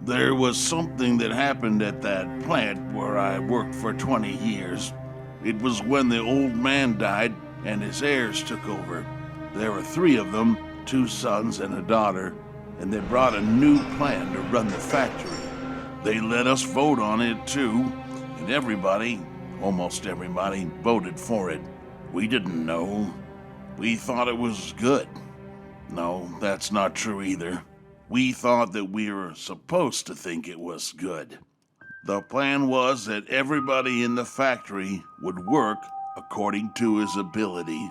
There was something that happened at that plant where I worked for 20 years. It was when the old man died and his heirs took over. There were 3 of them, 2 sons and a daughter, and they brought a new plan to run the factory. They let us vote on it too, and everybody, almost everybody, voted for it. We didn't know. We thought it was good. No, that's not true either. We thought that we were supposed to think it was good. The plan was that everybody in the factory would work according to his ability,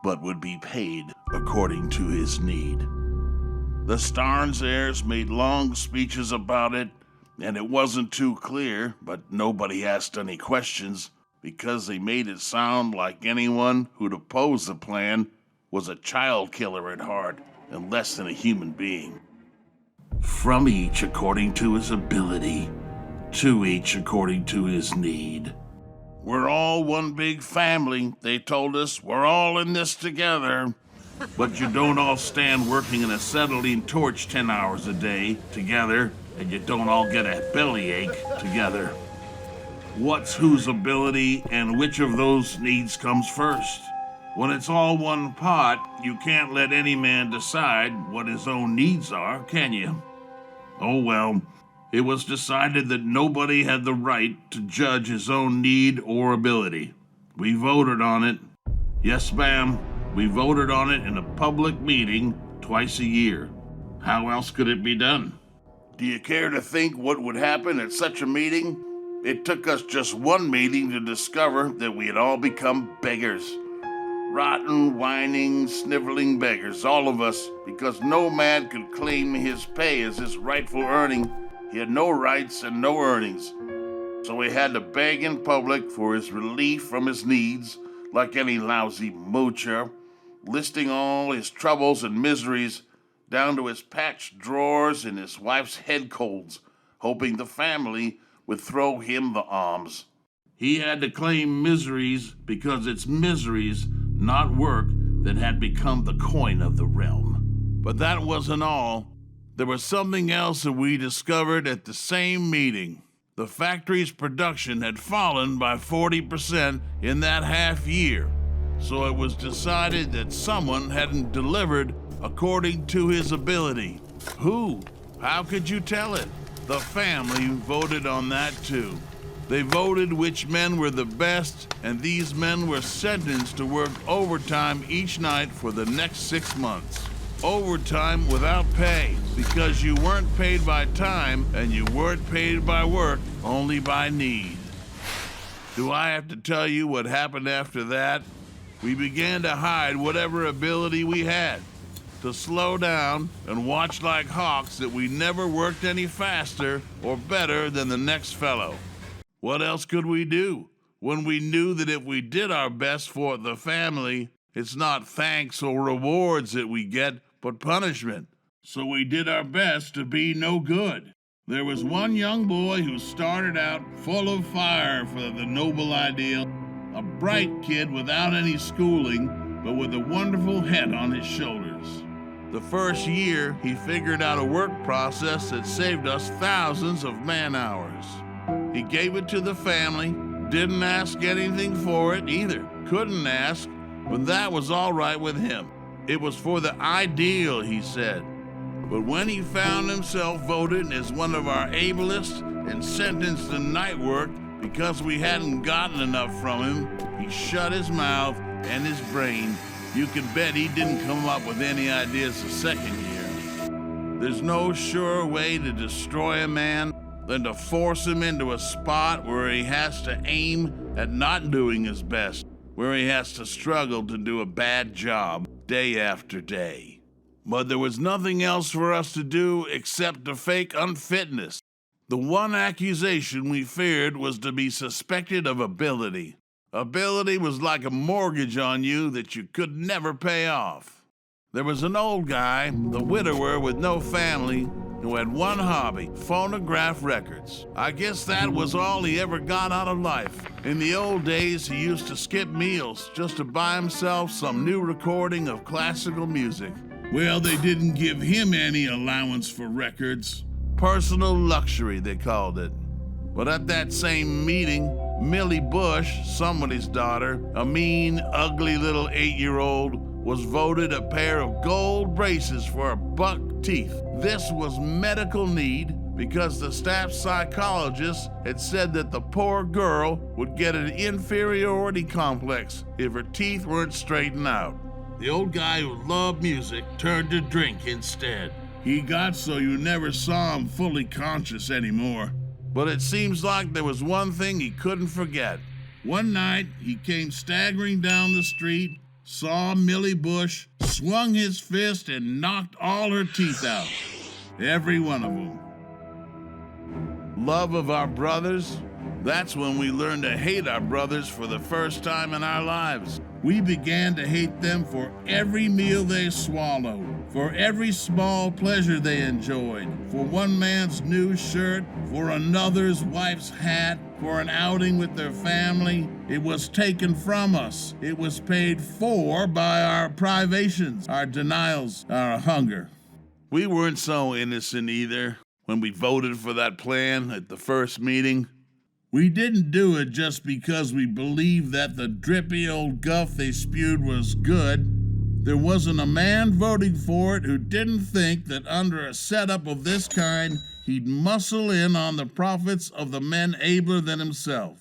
but would be paid according to his need. The Starnes heirs made long speeches about it, and it wasn't too clear, but nobody asked any questions because they made it sound like anyone who'd oppose the plan was a child killer at heart and less than a human being. From each according to his ability, to each according to his need. We're all one big family, they told us. We're all in this together. But you don't all stand working in a acetylene torch 10 hours a day together, and you don't all get a bellyache together. What's whose ability and which of those needs comes first? When it's all one pot, you can't let any man decide what his own needs are, can you? Oh well, it was decided that nobody had the right to judge his own need or ability. We voted on it. Yes, ma'am, we voted on it in a public meeting twice a year. How else could it be done? Do you care to think what would happen at such a meeting? It took us just one meeting to discover that we had all become beggars. Rotten, whining, sniveling beggars, all of us, because no man could claim his pay as his rightful earning. He had no rights and no earnings. So he had to beg in public for his relief from his needs, like any lousy moocher, listing all his troubles and miseries down to his patched drawers and his wife's head colds, hoping the family would throw him the alms. He had to claim miseries because it's miseries, not work, that had become the coin of the realm. But that wasn't all. There was something else that we discovered at the same meeting. The factory's production had fallen by 40% in that half year. So it was decided that someone hadn't delivered according to his ability. Who? How could you tell it? The family voted on that too. They voted which men were the best, and these men were sentenced to work overtime each night for the next 6 months. Overtime without pay, because you weren't paid by time and you weren't paid by work, only by need. Do I have to tell you what happened after that? We began to hide whatever ability we had, to slow down and watch like hawks that we never worked any faster or better than the next fellow. What else could we do when we knew that if we did our best for the family, it's not thanks or rewards that we get, but punishment? So we did our best to be no good. There was one young boy who started out full of fire for the noble ideal, a bright kid without any schooling, but with a wonderful head on his shoulders. The first year, he figured out a work process that saved us thousands of man-hours. He gave it to the family, didn't ask anything for it either. Couldn't ask, but that was all right with him. It was for the ideal, he said. But when he found himself voted as one of our ablest and sentenced to night work because we hadn't gotten enough from him, he shut his mouth and his brain. You can bet he didn't come up with any ideas the second year. There's no surer way to destroy a man than to force him into a spot where he has to aim at not doing his best, where he has to struggle to do a bad job day after day. But there was nothing else for us to do except to fake unfitness. The one accusation we feared was to be suspected of ability. Ability was like a mortgage on you that you could never pay off. There was an old guy, the widower with no family, who had one hobby, phonograph records. I guess that was all he ever got out of life. In the old days, he used to skip meals just to buy himself some new recording of classical music. Well, they didn't give him any allowance for records. Personal luxury, they called it. But at that same meeting, Millie Bush, somebody's daughter, a mean, ugly little 8-year-old, was voted a pair of gold braces for her buck teeth. This was medical need because the staff psychologist had said that the poor girl would get an inferiority complex if her teeth weren't straightened out. The old guy who loved music turned to drink instead. He got so you never saw him fully conscious anymore. But it seems like there was one thing he couldn't forget. One night, he came staggering down the street, saw Millie Bush, swung his fist, and knocked all her teeth out. Every one of them. Love of our brothers? That's when we learned to hate our brothers for the first time in our lives. We began to hate them for every meal they swallowed, for every small pleasure they enjoyed, for one man's new shirt, for another's wife's hat, for an outing with their family. It was taken from us. It was paid for by our privations, our denials, our hunger. We weren't so innocent either when we voted for that plan at the first meeting. We didn't do it just because we believed that the drippy old guff they spewed was good. There wasn't a man voting for it who didn't think that under a setup of this kind, he'd muscle in on the profits of the men abler than himself.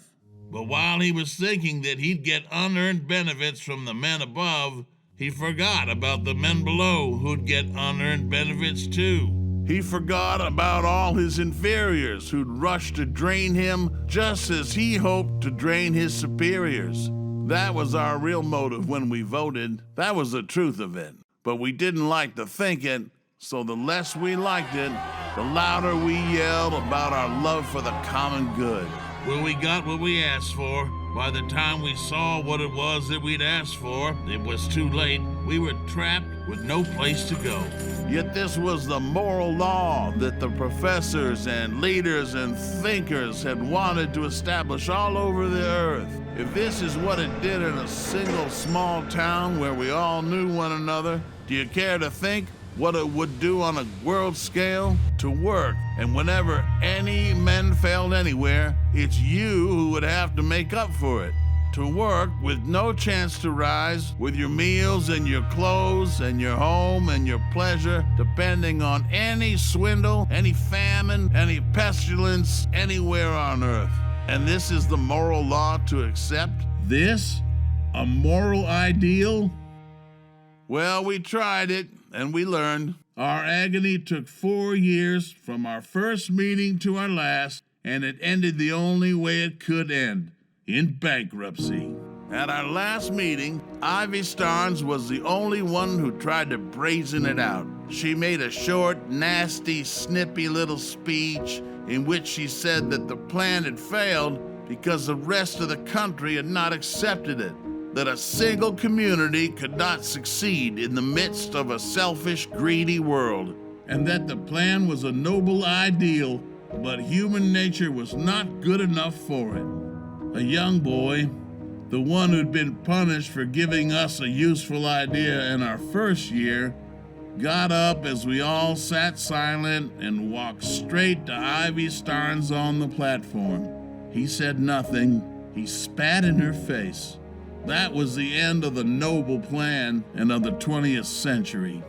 But while he was thinking that he'd get unearned benefits from the men above, he forgot about the men below who'd get unearned benefits too. He forgot about all his inferiors who'd rush to drain him just as he hoped to drain his superiors. That was our real motive when we voted. That was the truth of it. But we didn't like to think it, so the less we liked it, the louder we yelled about our love for the common good. Well, we got what we asked for. By the time we saw what it was that we'd asked for, it was too late. We were trapped with no place to go. Yet this was the moral law that the professors and leaders and thinkers had wanted to establish all over the earth. If this is what it did in a single small town where we all knew one another, do you care to think what it would do on a world scale? To work, and whenever any men failed anywhere, it's you who would have to make up for it. To work with no chance to rise, with your meals and your clothes and your home and your pleasure depending on any swindle, any famine, any pestilence anywhere on earth. And this is the moral law to accept? This? A moral ideal? Well, we tried it, and we learned. Our agony took 4 years from our first meeting to our last, and it ended the only way it could end, in bankruptcy. At our last meeting, Ivy Starnes was the only one who tried to brazen it out. She made a short, nasty, snippy little speech in which she said that the plan had failed because the rest of the country had not accepted it, that a single community could not succeed in the midst of a selfish, greedy world, and that the plan was a noble ideal, but human nature was not good enough for it. A young boy, the one who'd been punished for giving us a useful idea in our first year, got up as we all sat silent and walked straight to Ivy Starnes on the platform. He said nothing. He spat in her face. That was the end of the noble plan and of the 20th century.